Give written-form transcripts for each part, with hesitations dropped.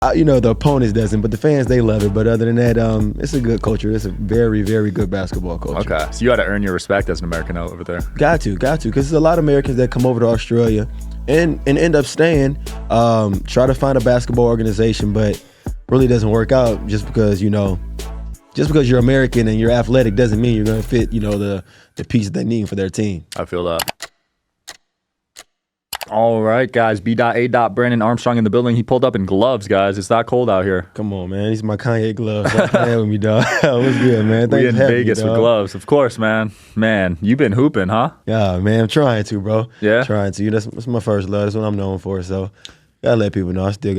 The opponents doesn't, but the fans, they love it. But other than that, it's a good culture. It's a very, very good basketball culture. Okay, so you got to earn your respect as an American over there. Got to, because there's a lot of Americans that come over to Australia and end up staying, try to find a basketball organization, but really doesn't work out just because you're American and you're athletic doesn't mean you're going to fit, the pieces they need for their team. I feel that. All right, guys. B.A. Brandon Armstrong in the building. He pulled up in gloves, guys. It's that cold out here. Come on, man. These are my Kanye gloves. Don't play with me, dog. What's good, man? We in Vegas with gloves. Of course, man. Man, you been hooping, huh? Yeah, man. I'm trying to, bro. Yeah? Trying to. That's my first love. That's what I'm known for, so gotta let people know I still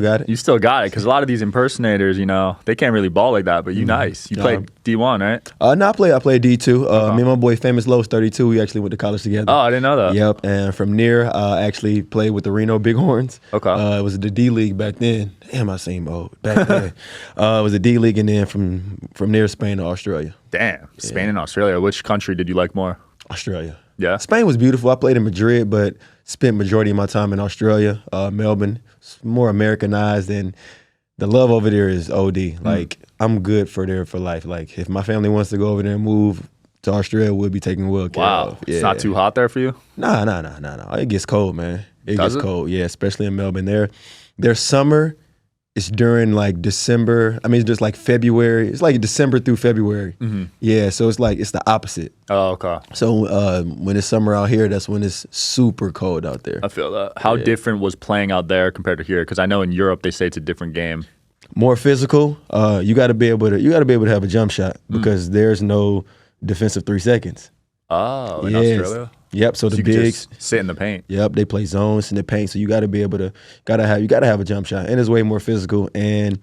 got it. You still got it, because a lot of these impersonators, they can't really ball like that, but you nice. You played D1, right? No, I played D2. Me and my boy Famous Lowe's 32, we actually went to college together. Oh, I didn't know that. Yep, and from near, actually played with the Reno Bighorns. Okay. It was the D League back then. Damn, I seem old. Back then. It was the D League, and then from near Spain to Australia. Damn, Spain and Australia. Which country did you like more? Australia. Yeah. Spain was beautiful. I played in Madrid, but spent majority of my time in Australia, Melbourne. It's more Americanized, and the love over there is OD. Like, I'm good for life. Like, if my family wants to go over there and move to Australia, we'll be taking well care of. Yeah. It's not too hot there for you? Nah. It gets cold, man. It gets cold, yeah, especially in Melbourne. Their summer is during like December. I mean, it's just like February. It's like December through February. Mm-hmm. Yeah, so it's the opposite. Oh, okay. So when it's summer out here, that's when it's super cold out there. I feel that. How different was playing out there compared to here? Because I know in Europe they say it's a different game. More physical. You got to be able to have a jump shot because there's no defensive 3 seconds. Oh, in Australia. Yep. So the bigs just sit in the paint. Yep. They play zones in the paint, so you got to be able to have a jump shot, and it's way more physical. And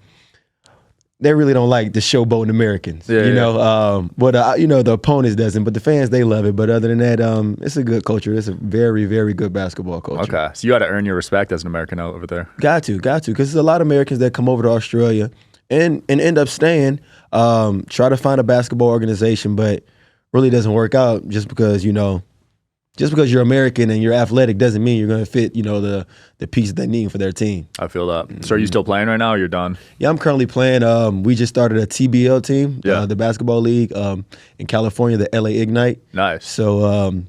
they really don't like the showboating Americans. Yeah, the opponents doesn't, but the fans, they love it. But other than that, it's a good culture. It's a very, very good basketball culture. Okay. So you got to earn your respect as an American over there. Got to, because there's a lot of Americans that come over to Australia and end up staying, try to find a basketball organization, but really doesn't work out just because you're American and you're athletic doesn't mean you're going to fit, the pieces they need for their team. I feel that. So are you still playing right now or you're done? Yeah, I'm currently playing. We just started a TBL team, the basketball league in California, the LA Ignite. Nice. So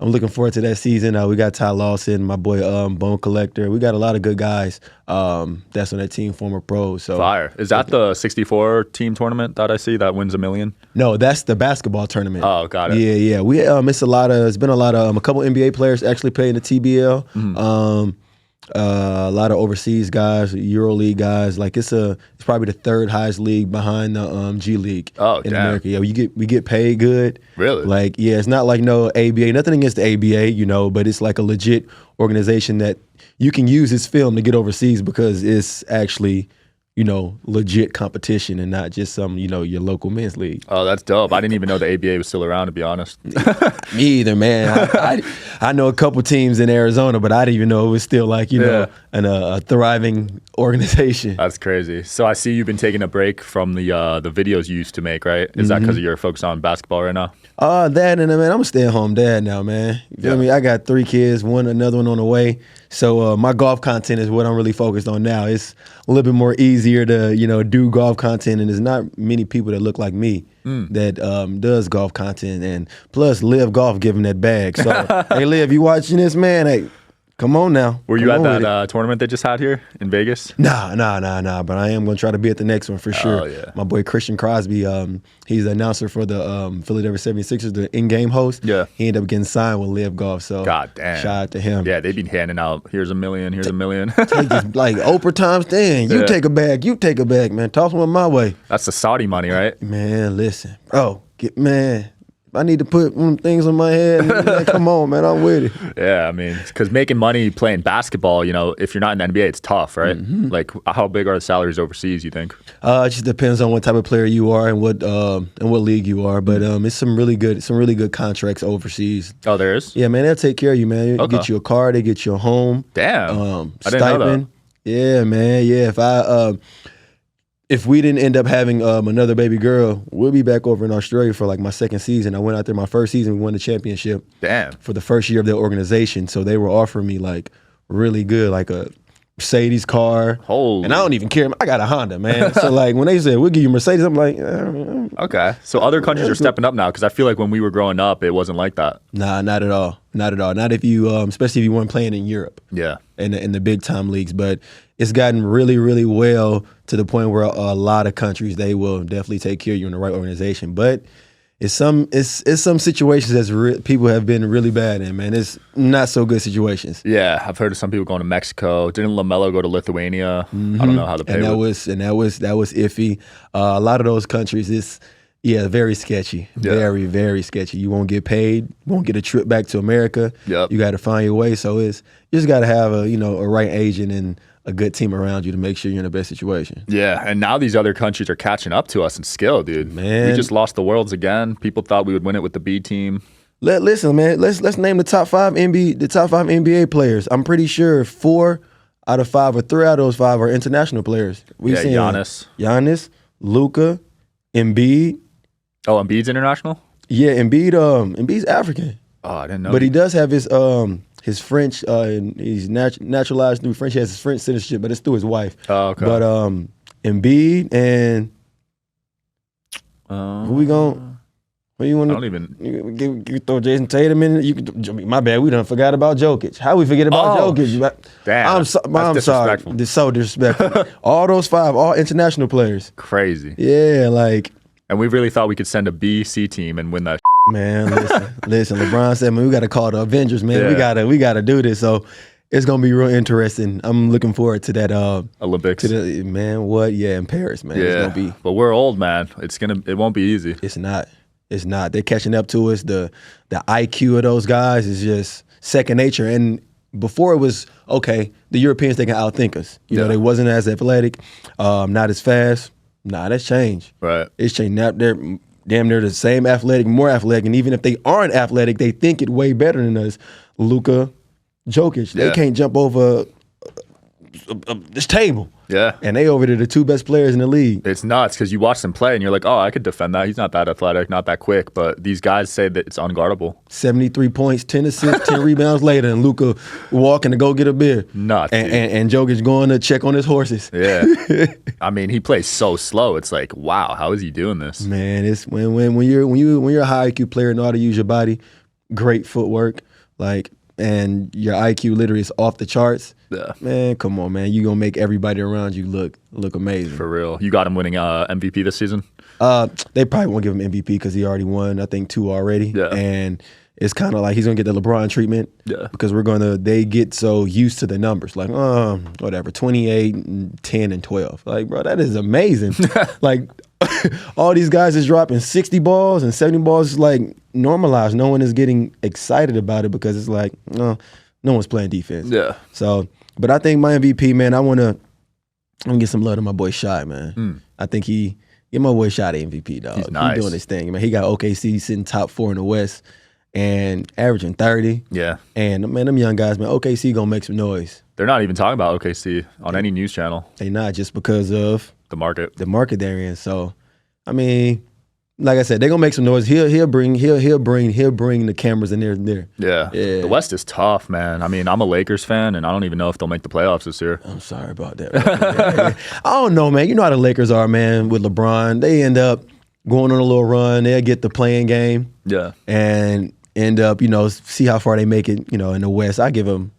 I'm looking forward to that season. We got Ty Lawson, my boy Bone Collector. We got a lot of good guys that's on that team, former pros. So fire. Is that the 64 team tournament that I see that wins $1 million? No, that's the basketball tournament. Oh, got it. Yeah. We it's been a couple NBA players actually playing the TBL. Mm-hmm. A lot of overseas guys, EuroLeague guys. Like it's probably the third highest league behind the G League in America. Yeah, we get paid good. Really? Like it's not like no ABA. Nothing against the ABA, but it's like a legit organization that you can use its film to get overseas because it's actually legit competition and not just some your local men's league. Oh, that's dope. I didn't even know the ABA was still around, to be honest. Me either, man. I know a couple teams in Arizona, but I didn't even know it was still like a thriving organization. That's crazy. So I see you've been taking a break from the videos you used to make, right? Is that because of your focus on basketball right now? That and man, I'm a stay-at-home dad now, man. You feel me? I got 3 kids, another one on the way. So my golf content is what I'm really focused on now. It's a little bit more easier to do golf content, and there's not many people that look like me that does golf content, and plus LIV Golf giving that bag. So hey, LIV, you watching this, man? Hey, come on now. Were you at that tournament they just had here in Vegas? Nah. But I am going to try to be at the next one for sure. Oh, yeah. My boy Christian Crosby, he's the announcer for the Philadelphia 76ers, the in-game host. Yeah. He ended up getting signed with LIV Golf. So God damn. Shout out to him. Yeah, they've been handing out, here's $1 million, here's $1 million. Take this, like Oprah times 10. You take a bag, man. Toss one my way. That's the Saudi money, right? Man, listen. I need to put things on my head. Man, come on, man, I'm with it. Yeah, I mean, because making money playing basketball, if you're not in the NBA, it's tough, right? Mm-hmm. Like, how big are the salaries overseas, you think? It just depends on what type of player you are and what league you are. But it's some really good contracts overseas. Oh, there is? Yeah, man, they'll take care of you, man. They get you a car, they get you a home. Damn, I stipend. didn't know that. Yeah, man. Yeah, if we didn't end up having another baby girl, we'll be back over in Australia for like my second season. I went out there my first season, we won the championship. Damn. For the first year of the organization. So they were offering me like really good, like a Mercedes car. Holy. And I don't even care. I got a Honda, man. So like when they said we'll give you Mercedes, I'm like, okay. So other countries are stepping up now because I feel like when we were growing up, it wasn't like that. nah, not at all. Not at all. Not if you, especially if you weren't playing in Europe. Yeah. In the big time leagues. But it's gotten really, really well to the point where a lot of countries, they will definitely take care of you in the right organization. But it's some situations that people have been really bad in, man. It's not so good situations. Yeah, I've heard of some people going to Mexico. Didn't LaMelo go to Lithuania? I don't know how the pay and that was iffy. A lot of those countries, it's very sketchy. Yeah. Very, very sketchy. You won't get paid. Won't get a trip back to America. Yep. You got to find your way. So you just got to have a right agent and a good team around you to make sure you're in the best situation. Yeah, and now these other countries are catching up to us in skill, dude. Man. We just lost the Worlds again. People thought we would win it with the B team. Listen, man. Let's name the top five NBA players. I'm pretty sure 4 out of 5 or 3 out of those 5 are international players. We've seen Giannis, Luka, Embiid. Oh, Embiid's international? Yeah, Embiid's African. Oh, I didn't know. But he does have his French, and he's naturalized through French. He has his French citizenship, but it's through his wife. Oh, okay. But Embiid and who we going? What you want? I don't even. You throw Jason Tatum in. My bad. We done forgot about Jokic. How we forget about Jokic? Damn. I'm sorry. It's so disrespectful. All those 5, all international players. Crazy. Yeah, like. And we really thought we could send a B, C team and win that. Man, listen. LeBron said, man, we got to call the Avengers, man. Yeah. We got to do this. So it's gonna be real interesting. I'm looking forward to that Olympics. In Paris, man. Yeah. It's gonna be. But we're old, man. It won't be easy. It's not. They're catching up to us. The IQ of those guys is just second nature. And before it was okay, the Europeans, they can outthink us. You know, they wasn't as athletic, not as fast. Nah, that's changed. Right. It's changed. Now they're damn near the same athletic, more athletic, and even if they aren't athletic, they think it way better than us. Luka, Jokic, they can't jump over this table. Yeah. And they over there the 2 best players in the league. It's nuts because you watch them play and you're like, oh, I could defend that. He's not that athletic, not that quick. But these guys say that it's unguardable. 73 points, 10 assists, 10 rebounds later, and Luka walking to go get a beer. Nuts. And Jokic going to check on his horses. Yeah. I mean, he plays so slow. It's like, wow, how is he doing this? Man, it's when you're a high IQ player and know how to use your body, great footwork, and your IQ literally is off the charts. Yeah. Man, come on, man. You're going to make everybody around you look amazing. For real. You got him winning MVP this season? They probably won't give him MVP because he already won, I think, 2 already. Yeah. And it's kind of like he's going to get the LeBron treatment. Yeah. Because they get so used to the numbers. Like, whatever, 28, and 10, and 12. Like, bro, that is amazing. Like, all these guys is dropping 60 balls and 70 balls is like normalized. No one is getting excited about it because it's like, no one's playing defense. Yeah. So, but I think my MVP, man, I'm gonna get some love to my boy Shy, man. I think get my boy Shy the MVP, dog. He's nice. He's doing his thing, man. He got OKC sitting top 4 in the West and averaging 30. Yeah. And man, them young guys, man, OKC gonna make some noise. They're not even talking about OKC on any news channel. They not, just because of the market they're in. So, I mean, like I said, they're gonna make some noise. He'll bring the cameras in there. Yeah. The West is tough, man. I mean, I'm a Lakers fan, and I don't even know if they'll make the playoffs this year. I'm sorry about that. I don't know, man. You know how the Lakers are, man. With LeBron, they end up going on a little run. They'll get the playing game. Yeah. And end up, see how far they make it. In the West, I give them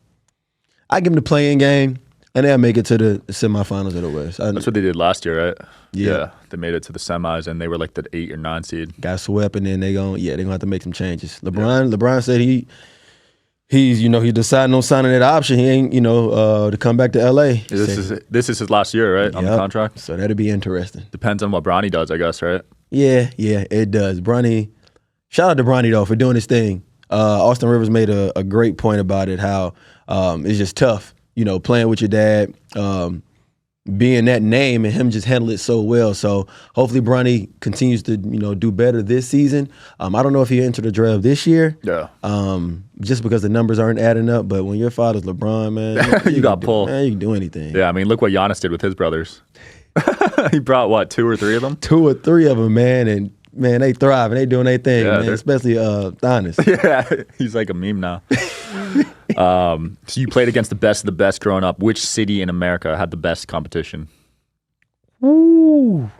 the playing game. And they'll make it to the semifinals of the West. That's what they did last year, right? Yeah. They made it to the semis, and they were like the 8 or 9 seed. Got swept, and then they're gonna have to make some changes. LeBron said he's deciding on signing that option. He ain't to come back to LA. This is his last year, right? On the contract. So that'll be interesting. Depends on what Bronny does, I guess, right? Yeah, it does. Bronny, shout out to Bronny though for doing his thing. Austin Rivers made a great point about it. How it's just tough. Playing with your dad, being that name, and him just handle it so well. So hopefully Bronny continues to do better this season. I don't know if he'll enter the draft this year. Yeah. Just because the numbers aren't adding up. But when your father's LeBron, man, you got pulled. Man, you can do anything. Yeah, I mean, look what Giannis did with his brothers. He brought what, 2 or 3 of them? 2 or 3 of them, man, and man, they thrive and they doing their thing, man. Especially Giannis. Yeah, he's like a meme now. So you played against the best of the best growing up. Which city in America had the best competition? Ooh.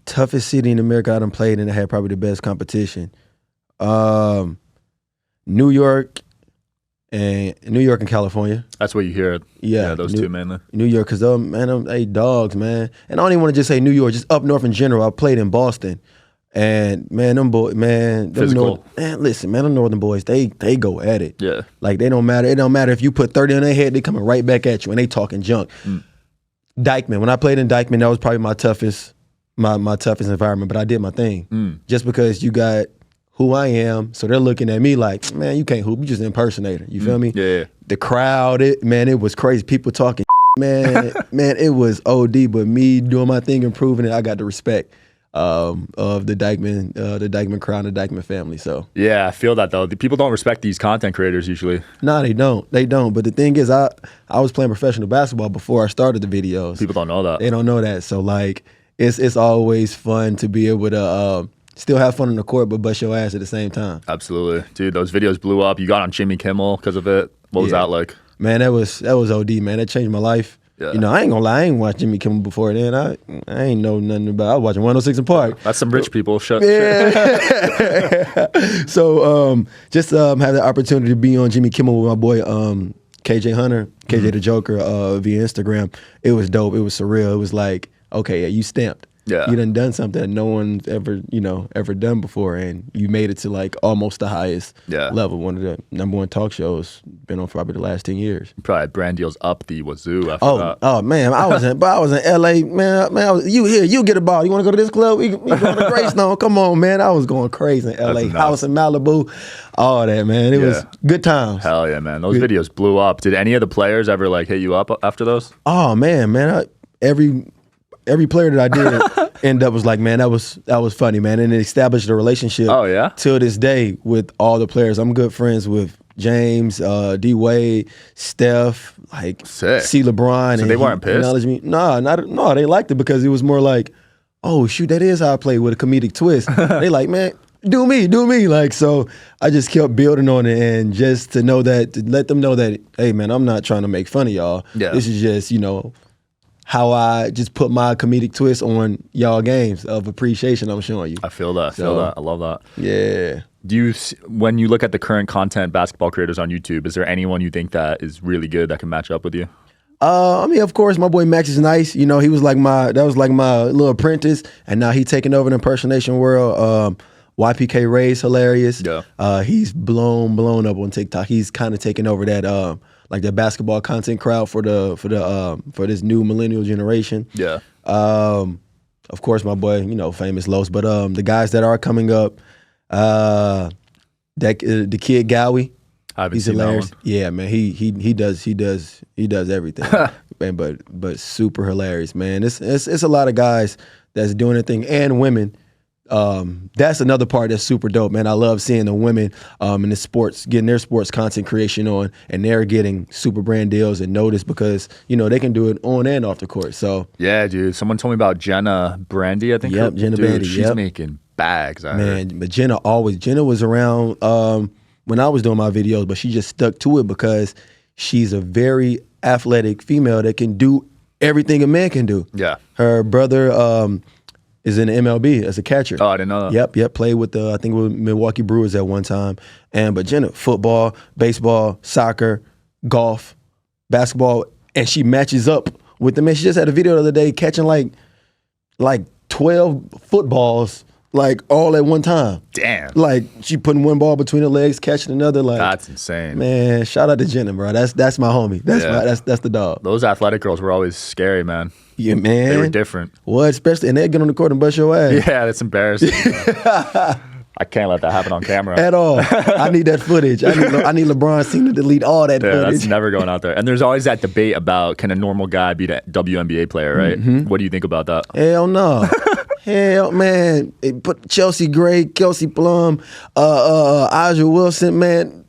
Toughest city in America I done played in that had probably the best competition. New York and California. That's what you hear. Yeah, those two mainly. New York, because they dogs, man. And I don't even want to just say New York, just up north in general. I played in Boston. And man, them boys, man, listen, man, them northern boys, they go at it. Yeah. Like they don't matter. It don't matter if you put 30 on their head, they coming right back at you and they talking junk. Dykeman, when I played in Dykeman, that was probably my toughest environment, but I did my thing. Just because you got who I am, so they're looking at me like, man, you can't hoop, you just an impersonator. You feel me? Yeah. The crowd, it was crazy. People talking, man, it was OD, but me doing my thing and proving it, I got the respect of the Dykeman crowd and the Dykeman family. So yeah, I feel that though. The people don't respect these content creators usually. No, they don't. But the thing is, I was playing professional basketball before I started the videos. People don't know that. They don't know that. So like, it's always fun to be able to still have fun on the court, but bust your ass at the same time. Absolutely, dude. Those videos blew up. You got on Jimmy Kimmel because of it. What was that like? Man, that was OD, man. That changed my life. Yeah. You know, I ain't gonna lie, I ain't watched Jimmy Kimmel before then. I ain't know nothing about. I was watching 106 in Park. That's some rich people. Yeah. So just have the opportunity to be on Jimmy Kimmel with my boy KJ Hunter, KJ the Joker via Instagram. It was dope. It was surreal. It was like, okay, you stamped. Yeah. You done something that no one's ever done before, and you made it to like almost the highest level. One of the #1 talk shows, been on for probably the last 10 years. Probably brand deals up the wazoo after that. Oh man, I was in LA, man. You get a ball. You want to go to this club? We go to Greystone. Come on, man. I was going crazy in LA. House in Malibu, all that, man. It was good times. Hell yeah, man. Those videos blew up. Did any of the players ever like hit you up after those? Oh man. Every player that I did end up was like, man, that was funny, man. And it established a relationship till this day with all the players. I'm good friends with James, D Wade, Steph, like sick. C LeBron. So and they weren't pissed? Acknowledged me. No, they liked it because it was more like, oh shoot, that is how I play with a comedic twist. They like, man, do me. Like, so I just kept building on it, and just to let them know that, hey man, I'm not trying to make fun of y'all. Yeah. This is just, how I just put my comedic twist on y'all games of appreciation I'm showing you. I feel that. I love that. Yeah. When you look at the current content basketball creators on YouTube, is there anyone you think that is really good that can match up with you? I mean, of course, my boy Max is nice. He was like my little apprentice, and now he taking over the impersonation world. YPK Ray's hilarious. Yeah. He's blown up on TikTok. He's kind of taking over that like the basketball content crowd for this new millennial generation. Yeah. Of course, my boy, famous Los, but the guys that are coming up, the kid Gowie, he's hilarious. Yeah, man, he does everything, man. But super hilarious, man. It's a lot of guys that's doing their thing, and women. That's another part that's super dope, man. I love seeing the women in the sports getting their sports content creation on, and they're getting super brand deals and noticed because they can do it on and off the court. So yeah, dude. Someone told me about Jenna Brandy. I think. Yep, Jenna Brandy. She's making bags. I heard. But Jenna was around when I was doing my videos, but she just stuck to it because she's a very athletic female that can do everything a man can do. Yeah. Her brother is in the MLB as a catcher. Oh, I didn't know that. Yep. Played with I think with Milwaukee Brewers at one time. But Jenna, football, baseball, soccer, golf, basketball, and she matches up with the man. She just had a video the other day catching like 12 footballs like all at one time. Damn. Like she putting one ball between her legs, catching another. Like that's insane. Man, shout out to Jenna, bro. That's my homie. That's the dog. Those athletic girls were always scary, man. Yeah, man. They were different. What, especially, and they get on the court and bust your ass. Yeah, that's embarrassing. I can't let that happen on camera. At all. I need that footage. I need LeBron's team to delete all that footage. That's never going out there. And there's always that debate about can a normal guy be a WNBA player, right? Mm-hmm. What do you think about that? Hell no. Hell, man. Put Chelsea Gray, Kelsey Plum, Aja Wilson, man.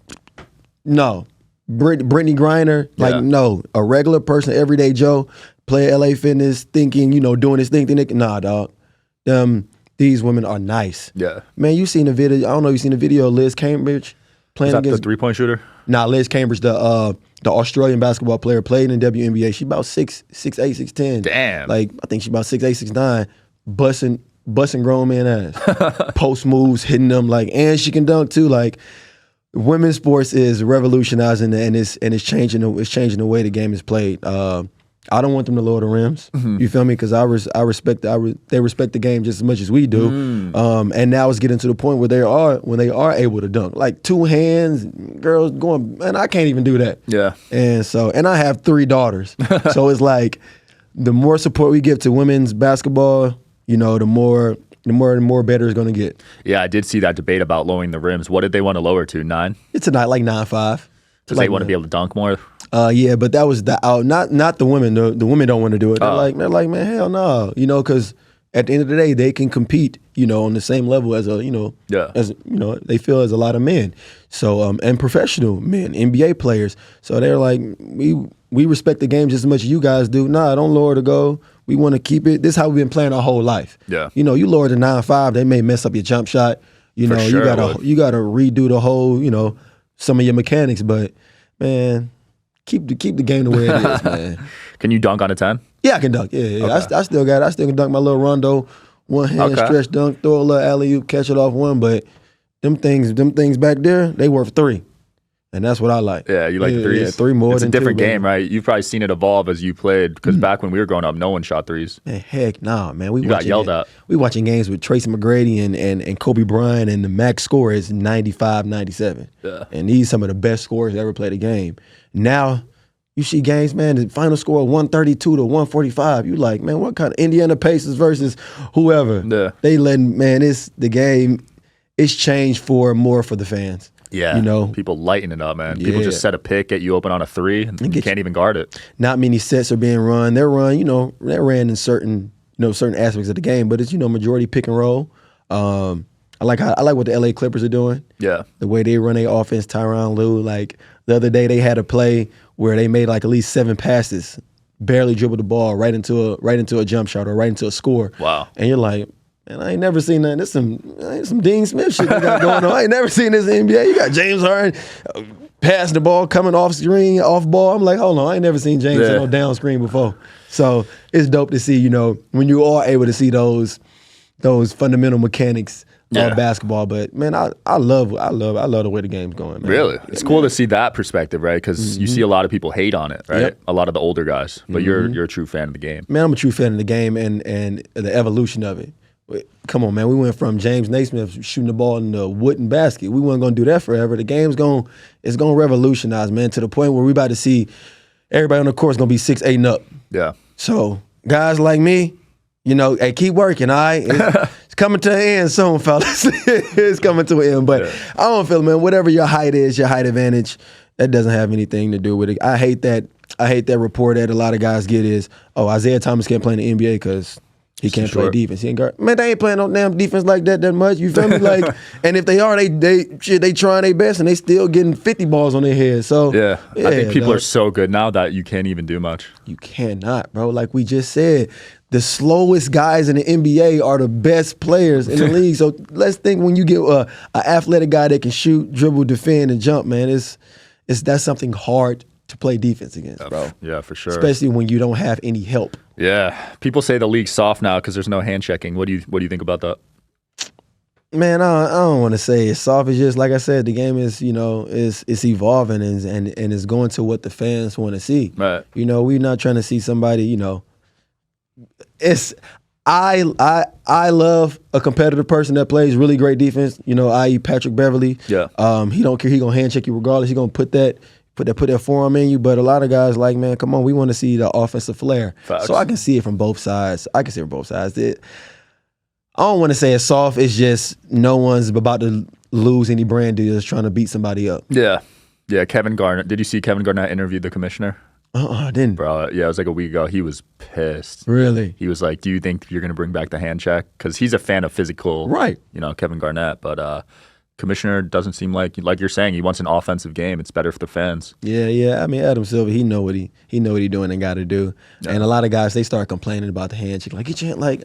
No. Brittany Griner, no. A regular person, everyday Joe, play LA Fitness, thinking, doing this thing. Nah, dog. These women are nice. Yeah. Man, you seen the video. I don't know if you seen the video of Liz Cambridge. Is that the 3-point shooter? Nah, Liz Cambridge, the Australian basketball player, played in the WNBA. She about 6'8", 6'10". Damn. Like, I think she about 6'8", 6'9", busting grown man ass. Post moves, hitting them, like, and she can dunk too. Like, women's sports is revolutionizing and it's changing the way the game is played. I don't want them to lower the rims. You feel me? Because I respect they respect the game just as much as we do. And now it's getting to the point where they are able to dunk, like 2 hands, girls going, man, I can't even do that. Yeah. And I have 3 daughters, so it's like the more support we give to women's basketball, you know, the more better it's going to get. Yeah, I did see that debate about lowering the rims. What did they want to lower to? 9? It's a like 9.5. Because they want to be able to dunk more. Yeah, but that was not the women. The women don't want to do it. They're like, man, hell no. You know, because at the end of the day, they can compete, you know, on the same level as they feel as a lot of men. So and professional men, NBA players. So they're like, we respect the game just as much as you guys do. Nah, don't lower the goal. We want to keep it. This is how we've been playing our whole life. Yeah. You know, you lower the 9.5, they may mess up your jump shot. You know, you gotta redo the whole, you know, some of your mechanics, but man, keep the game the way it is, man. Can you dunk on a 10? Yeah, I can dunk. Yeah. Okay. I still can dunk my little rondo, one hand stretch dunk, throw a little alley oop, catch it off one. But them things back there, they worth 3. And that's what I like. Yeah, you like the 3s? Yeah, 3 more. It's a different game, right? You've probably seen it evolve as you played, because back when we were growing up, no one shot 3s. Man, heck nah, man. You got yelled at. We watching games with Tracy McGrady and Kobe Bryant, and the max score is 95, 97. Yeah. And these some of the best scorers that ever played a game. Now, you see games, man, the final score 132 to 145. You like, man, what kind of Indiana Pacers versus whoever? Yeah. They letting, man, the game, it's changed more for the fans. Yeah, you know, people lighten it up, man. People just set a pick, get you open on a 3, and you can't even guard it. Not many sets are being run. They're ran in certain aspects of the game, but it's, you know, majority pick and roll. I like what the LA Clippers are doing. Yeah, the way they run their offense, Tyronn Lue. Like the other day, they had a play where they made like at least 7 passes, barely dribbled the ball right into a jump shot or right into a score. Wow, and you're like, and I ain't never seen that. There's some Dean Smith shit we got going on. I ain't never seen this in the NBA. You got James Harden passing the ball, coming off screen, off ball. I'm like, hold on, I ain't never seen James on down screen before. So it's dope to see, you know, when you are able to see those fundamental mechanics of basketball. But man, I love the way the game's going, man. Really? It's cool to see that perspective, right? Because you see a lot of people hate on it, right? Yep. A lot of the older guys. But you're a true fan of the game. Man, I'm a true fan of the game and the evolution of it. Come on, man. We went from James Naismith shooting the ball in the wooden basket. We weren't going to do that forever. The game's going to revolutionize, man, to the point where we about to see everybody on the court is going to be 6'8" and up. Yeah. So guys like me, you know, hey, keep working, all right? It's coming to an end soon, fellas. It's coming to an end. But I don't feel, man, whatever your height is, your height advantage, that doesn't have anything to do with it. I hate that report that a lot of guys get is, oh, Isaiah Thomas can't play in the NBA because he can't play defense. He ain't guard. Man, they ain't playing no damn defense like that much. You feel me? Like, and if they are, they trying their best and they still getting 50 balls on their head. So yeah, I think people are so good now that you can't even do much. You cannot, bro. Like we just said, the slowest guys in the NBA are the best players in the league. So let's think when you get an athletic guy that can shoot, dribble, defend, and jump, man, that's something hard to play defense against, bro. Yeah, for sure. Especially when you don't have any help. Yeah, people say the league's soft now because there's no hand checking. What do you think about that? Man, I don't want to say it's soft. It's just like I said, the game is, you know, it's evolving and it's going to what the fans want to see. Right. You know, we're not trying to see somebody. You know, I love a competitive person that plays really great defense. You know, i.e. Patrick Beverly. Yeah. He don't care. He gonna hand check you regardless. He gonna put that forearm in you. But a lot of guys like, man, come on, we want to see the offensive flair. Facts. So I can see it from both sides. I don't want to say it's soft. It's just no one's about to lose any brand deals trying to beat somebody up. Yeah. Yeah, Kevin Garnett. Did you see Kevin Garnett interviewed the commissioner? I didn't. Bro, yeah, it was like a week ago. He was pissed. Really? He was like, do you think you're going to bring back the hand check? Because he's a fan of physical, right? You know, Kevin Garnett. But commissioner doesn't seem like you're saying, he wants an offensive game. It's better for the fans. Yeah. I mean, Adam Silver, he know what he doing and got to do. Yeah. And a lot of guys, they start complaining about the hand check. Like, get your hand, like,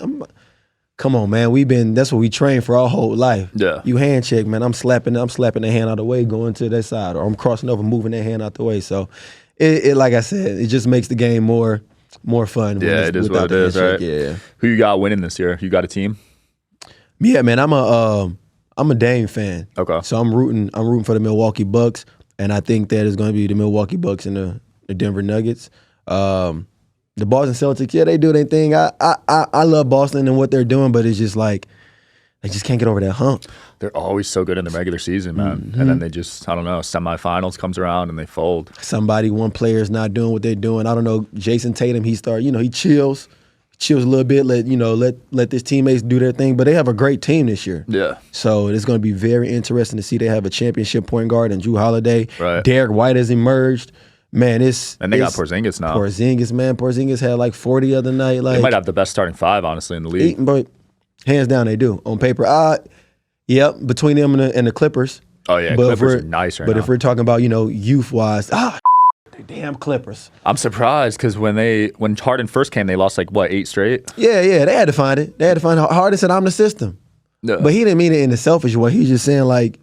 come on, man. That's what we train for our whole life. Yeah. You hand check, man. I'm slapping the hand out of the way, going to that side, or I'm crossing over, moving that hand out the way. So, it like I said, it just makes the game more fun. Yeah, it is what it is, right? Yeah. Who you got winning this year? You got a team? Yeah, man. I'm a Dame fan. Okay. So I'm rooting for the Milwaukee Bucks, and I think that it's going to be the Milwaukee Bucks and the Denver Nuggets. The Boston Celtics, yeah, they do their thing. I love Boston and what they're doing, but it's just like they just can't get over that hump. They're always so good in the regular season, man. And then they just, I don't know, semifinals comes around and they fold. One player's not doing what they're doing. I don't know, Jason Tatum, he chills a little bit, let his teammates do their thing, but they have a great team this year. Yeah. So it's going to be very interesting to see. They have a championship point guard in Jrue Holiday. Right. Derek White has emerged. Man, and they got Porzingis now. Porzingis had like 40 the other night. Like, they might have the best starting five, honestly, in the league. But hands down, they do. On paper, yep, between them and the Clippers. Oh, yeah, but Clippers are nice right now. But if we're talking about, youth-wise, the damn Clippers. I'm surprised because when Harden first came, they lost 8 straight? Yeah, they had to find it. Harden said, I'm the system. No. But he didn't mean it in a selfish way. He's just saying,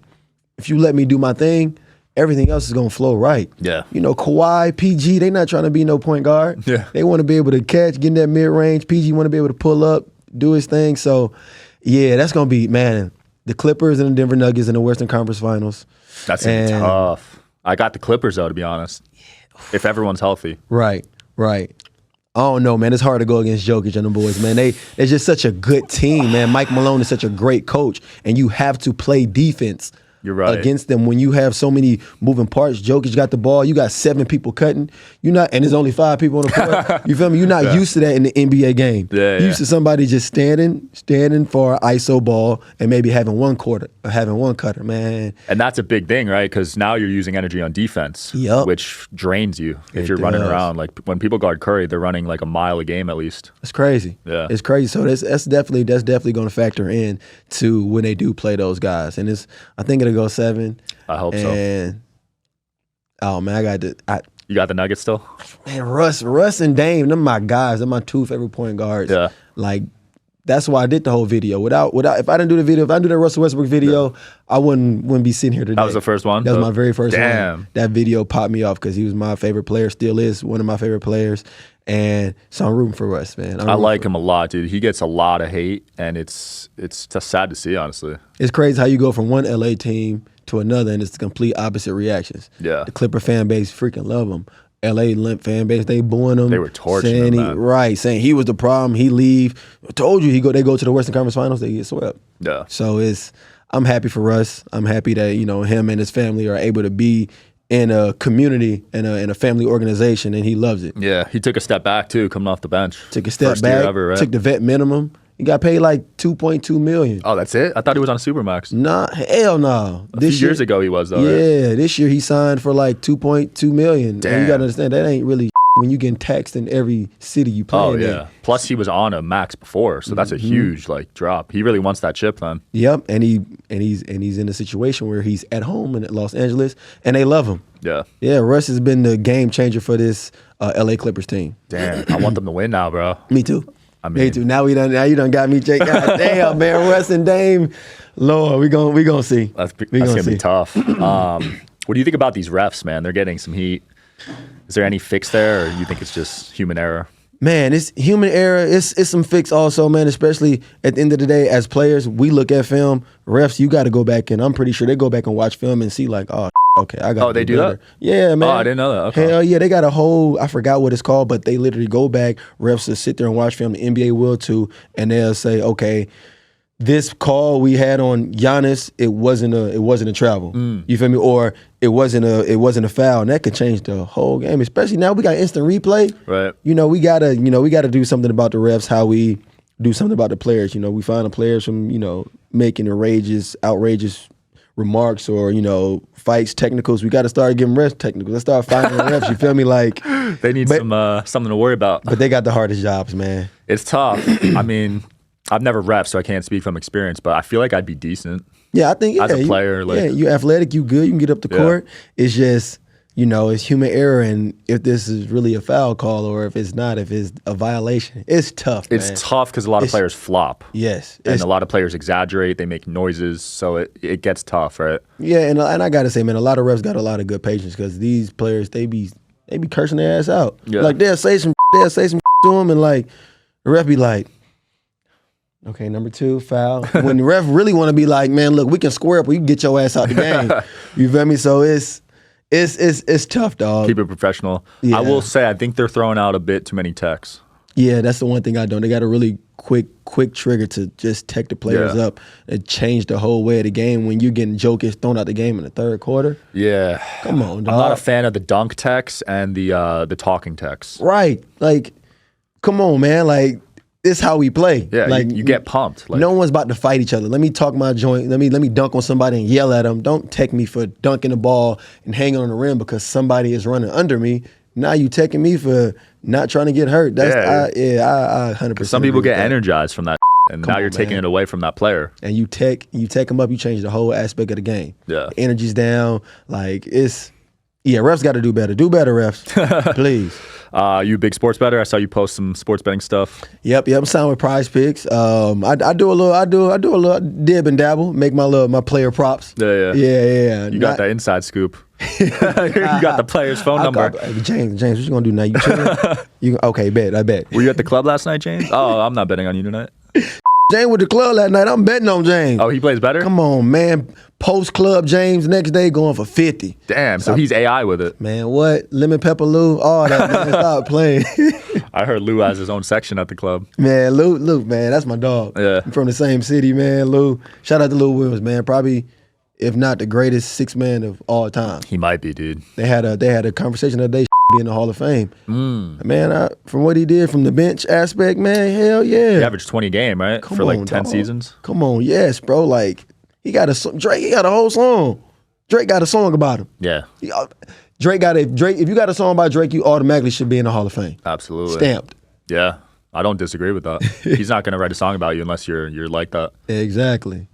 if you let me do my thing, everything else is going to flow right. Yeah. Kawhi, PG, they not trying to be no point guard. Yeah. They want to be able to catch, get in that mid-range. PG want to be able to pull up, do his thing. So, yeah, that's going to be, man, the Clippers and the Denver Nuggets in the Western Conference Finals. That's tough. I got the Clippers, though, to be honest, if everyone's healthy. Right. I don't know, man. It's hard to go against Jokic and the boys, man. They're just such a good team, man. Mike Malone is such a great coach, and you have to play defense. You're right. Against them when you have so many moving parts. Jokic got the ball. You got 7 people cutting. And there's only 5 people on the court. You feel me? You're not used to that in the NBA game. Yeah, You're used to somebody just standing for an ISO ball and maybe having one cutter, man. And that's a big thing, right? Because now you're using energy on defense, which drains you if you're running around. Like when people guard Curry, they're running like a mile a game at least. It's crazy. Yeah, it's crazy. So that's definitely going to factor in to when they do play those guys. And I think it'll go 7. I hope so. And oh man, you got the Nuggets still? Man, Russ and Dame, them my guys. They're my 2 favorite point guards. Yeah. That's why I did the whole video. Without if I didn't do the video, if I didn't do that Russell Westbrook video, I wouldn't be sitting here today. That was the first one? That was my very first Damn. one. That video popped me off because he was my favorite player, still is one of my favorite players. And so I'm rooting for Russ, man. I like him a lot, dude. He gets a lot of hate, and it's just sad to see, honestly. It's crazy how you go from one LA team to another, and it's the complete opposite reactions. Yeah. The Clipper fan base freaking love him. LA Limp fan base, they booing him. They were torching him, saying he was the problem. He leave. I told you they go to the Western Conference Finals, they get swept. Yeah. So I'm happy for Russ. I'm happy that him and his family are able to be in a community and a family organization, and he loves it. Yeah, he took a step back too, coming off the bench. Took a step First back. Year ever, right? Took the vet minimum. He got paid like $2.2 million. Oh, that's it? I thought he was on a Supermax. Nah, hell no. A few years ago he was, though. Yeah, right? This year he signed for like $2.2 million. Damn. And you got to understand, that ain't really when you getting taxed in every city you play in. Oh, yeah. Plus he was on a max before, so that's a huge drop. He really wants that chip, then. Yep, and he's in a situation where he's at home in Los Angeles, and they love him. Yeah. Yeah, Russ has been the game changer for this LA Clippers team. Damn, I want them to win now, bro. Me too. Me too. Now you done got me, Jake. God damn, man, Russ and Dame. Lord, we gonna see. That's gonna be tough. What do you think about these refs, man? They're getting some heat. Is there any fix there, or you think it's just human error? Man, it's human error. It's some fix also, man, especially at the end of the day, as players, we look at film. Refs, you got to go back, and I'm pretty sure they go back and watch film and see like, oh, okay, I got. Oh, they do that? Yeah, man. Oh, I didn't know that. Okay. Hell yeah, they got a whole, I forgot what it's called, but they literally go back. Refs will sit there and watch film. The NBA will too, and they'll say, okay, this call we had on Giannis, it wasn't a travel. You feel me? Or it wasn't a foul, and that could change the whole game. Especially now we got instant replay. Right. We gotta do something about the refs. How we do something about the players. We find the players from making outrageous remarks or fights, technicals. We got to start giving refs technicals. Let's start fighting the refs. You feel me? Like they need something to worry about. But they got the hardest jobs, man. It's tough. I mean, I've never ref, so I can't speak from experience, but I feel like I'd be decent. Yeah, I think as a player, you're athletic, you good, you can get up the court. It's just it's human error, and if this is really a foul call or if it's not, if it's a violation, it's tough. It's tough because a lot of players flop. Yes, and a lot of players exaggerate. They make noises, so it gets tough, right? Yeah, and I gotta say, man, a lot of refs got a lot of good patience because these players they be cursing their ass out. Yeah. Like they'll say some to them, and like the ref be like, okay, number 2, foul. When the ref really want to be like, man, look, we can square up, or you can get your ass out the game. You feel me? So it's tough, dog. Keep it professional. Yeah. I will say, I think they're throwing out a bit too many techs. Yeah, that's the one thing I don't. They got a really quick trigger to just tech the players up and change the whole way of the game when you're getting jokers thrown out the game in the third quarter. Yeah. Come on, dog. I'm not a fan of the dunk techs and the talking techs. Right. Like, come on, man. Like, this how we play. Yeah, like you get pumped. Like, no one's about to fight each other. Let me talk my joint. Let me dunk on somebody and yell at them. Don't tech me for dunking the ball and hanging on the rim because somebody is running under me. Now you teching me for not trying to get hurt. That's I 100%. Some people get energized from that, and now you're taking it away from that player. And you tech them up. You change the whole aspect of the game. Yeah, the energy's down. Like refs got to do better. Do better, refs, please. You a big sports bettor? I saw you post some sports betting stuff. Yep. I'm signed with Prize Picks. I do a little dib and dabble. Make my player props. Yeah. You got that inside scoop. You got the player's phone number. James, what you gonna do now? You chilling? Okay, I bet. Were you at the club last night, James? Oh, I'm not betting on you tonight. James with the club last night. I'm betting on James. Oh, he plays better? Come on, man. Post club James next day going for 50. Damn, so he's AI with it. Man, what? Lemon pepper Lou? All that, man. Stop playing. I heard Lou has his own section at the club. Man, Lou, man, that's my dog. Yeah. I'm from the same city, man. Lou. Shout out to Lou Williams, man. Probably, if not the greatest six man of all time. He might be, dude. They had a conversation the other day, be in the Hall of Fame. Man, from what he did from the bench aspect, man, hell yeah. He averaged 20 a game, right? For like 10 seasons. Come on, yes, bro. Like he got Drake. He got a whole song. Drake got a song about him. Yeah. Drake. If you got a song about Drake, you automatically should be in the Hall of Fame. Absolutely. Stamped. Yeah, I don't disagree with that. He's not going to write a song about you unless you're like that. Exactly.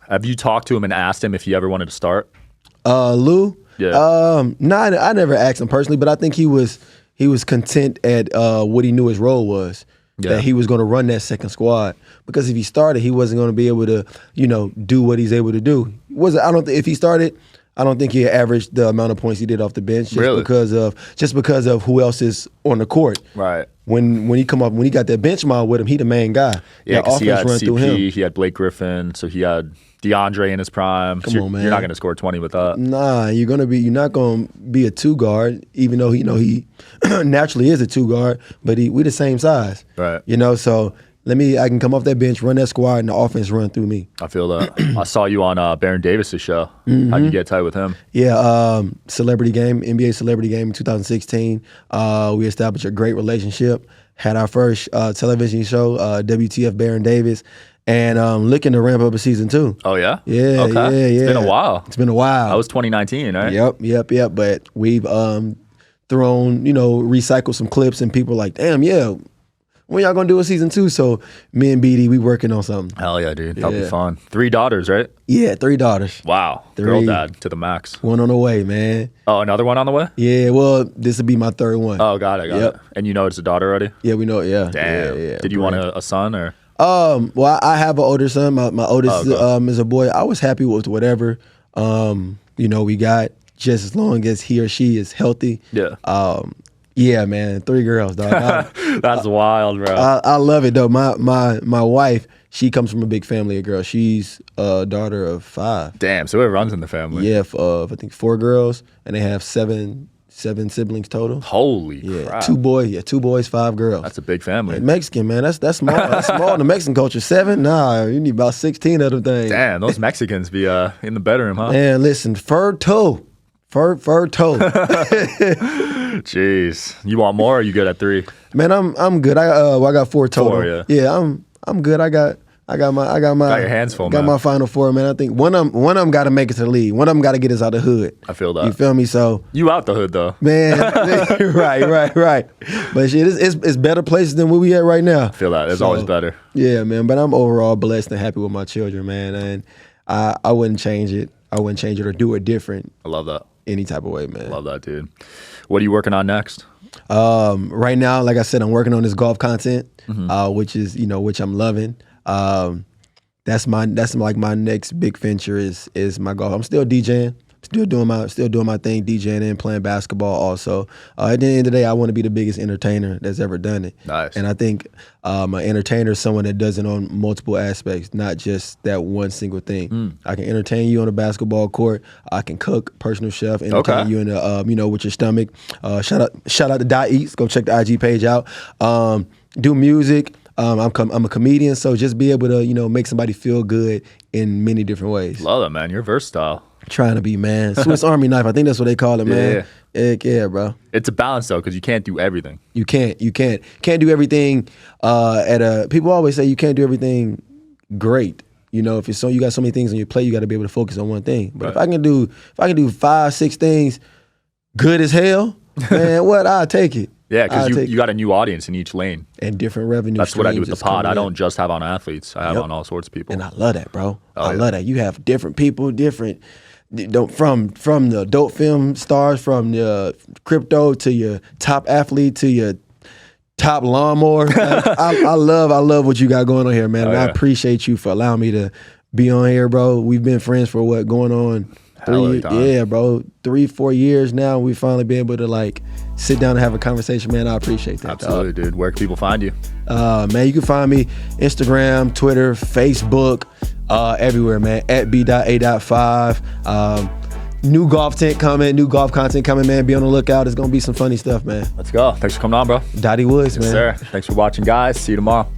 Have you talked to him and asked him if he ever wanted to start? Lou? Yeah. No, I never asked him personally, but I think he was content at what he knew his role was. Yeah. That he was going to run that second squad, because if he started, he wasn't going to be able to, do what he's able to do. If he started, I don't think he averaged the amount of points he did off the bench just because of who else is on the court. Right. When he got that bench mod with him, he the main guy. Yeah, because he had CP, he had Blake Griffin, so he had DeAndre in his prime. Come on, man. You're not going to score 20 with that. Nah, you're not going to be a two guard, even though he naturally is a two guard, but we the same size. Right. So I can come off that bench, run that squad, and the offense run through me. I feel that. I saw you on Baron Davis' show. Mm-hmm. How'd you get tight with him? Yeah, celebrity game, NBA celebrity game in 2016. We established a great relationship. Had our first television show, WTF Baron Davis, and looking to ramp up a season 2. Oh yeah? Yeah, okay. yeah. It's been a while. That was 2019, right? Yep. But we've thrown, recycled some clips, and people are like, damn, yeah. When y'all gonna do a season 2? So me and BD, we working on something. Hell yeah, dude. That'll be fun. 3 daughters, right? Yeah, 3 daughters. Wow. 3. Girl dad to the max. 1 on the way, man. Oh, another one on the way? Yeah, well, this will be my 3rd one. Oh, got it. And you know it's a daughter already? Yeah, we know it, yeah. Damn. Yeah, Did you want a son or? Well, I have an older son. My oldest is a boy. I was happy with whatever we got, just as long as he or she is healthy. Yeah. Yeah, man, 3 girls, dog. That's wild, bro. I love it though. My wife, she comes from a big family of girls. She's a daughter of 5. Damn, so it runs in the family. Yeah, I think 4 girls, and they have 7 siblings total. Holy crap. 2 boys, 5 girls. That's a big family. And Mexican, man, that's small. That's small in the Mexican culture. 7? Nah, you need about 16 of them things. Damn, those Mexicans be in the bedroom, huh? Man, listen, fur toe. Jeez, you want more? Or are you good at 3? Man, I'm good. I got 4 total. 4, yeah. I'm good. I got your hands full, man. Got my final 4, man. I think one of them got to make it to the league. One of them got to get us out the hood. I feel that. You feel me? So you out the hood though, man. right. But shit, it's better places than where we at right now. I feel that. It's always better. Yeah, man. But I'm overall blessed and happy with my children, man. And I wouldn't change it. I wouldn't change it or do it different. I love that. any type of way, man. Love that, dude. What are you working on next? Right now, like I said, I'm working on this golf content, which I'm loving. That's like my next big venture is my golf. I'm still DJing. Still doing my thing, DJing and playing basketball also. At the end of the day, I want to be the biggest entertainer that's ever done it. Nice. And I think an entertainer is someone that does it on multiple aspects, not just that one single thing. I can entertain you on a basketball court. I can cook, personal chef, entertain you in the, with your stomach. Shout out to Eats. Go check the IG page out. Do music. I'm a comedian, so just be able to, make somebody feel good in many different ways. Love that, man. You're versatile. Trying to be, man. Swiss Army knife. I think that's what they call it, man. Heck yeah, bro. It's a balance though, because you can't do everything. You can't do everything. People always say you can't do everything great. If you got so many things on your plate, you got to be able to focus on one thing. But if I can do 5-6 things good as hell, man, I'll take it. Yeah, because you got a new audience in each lane. And different revenue That's what I do with the pod. I don't in. just have on athletes. I have on all sorts of people. And I love that, bro. I love that. You have different people, from the dope film stars, from the crypto to your top athlete to your top lawnmower. I love what you got going on here, man. And I appreciate you for allowing me to be on here, bro. We've been friends for going on 3-4 years now. We finally been able to sit down and have a conversation, man. I appreciate that. Absolutely, dude. Where can people find you? Man, you can find me Instagram, Twitter, Facebook, everywhere, man. At B.A.5. New golf content coming, man. Be on the lookout. It's gonna be some funny stuff, man. Let's go. Thanks for coming on, bro. Dottie Woods, man. Yes, sir. Thanks for watching, guys. See you tomorrow.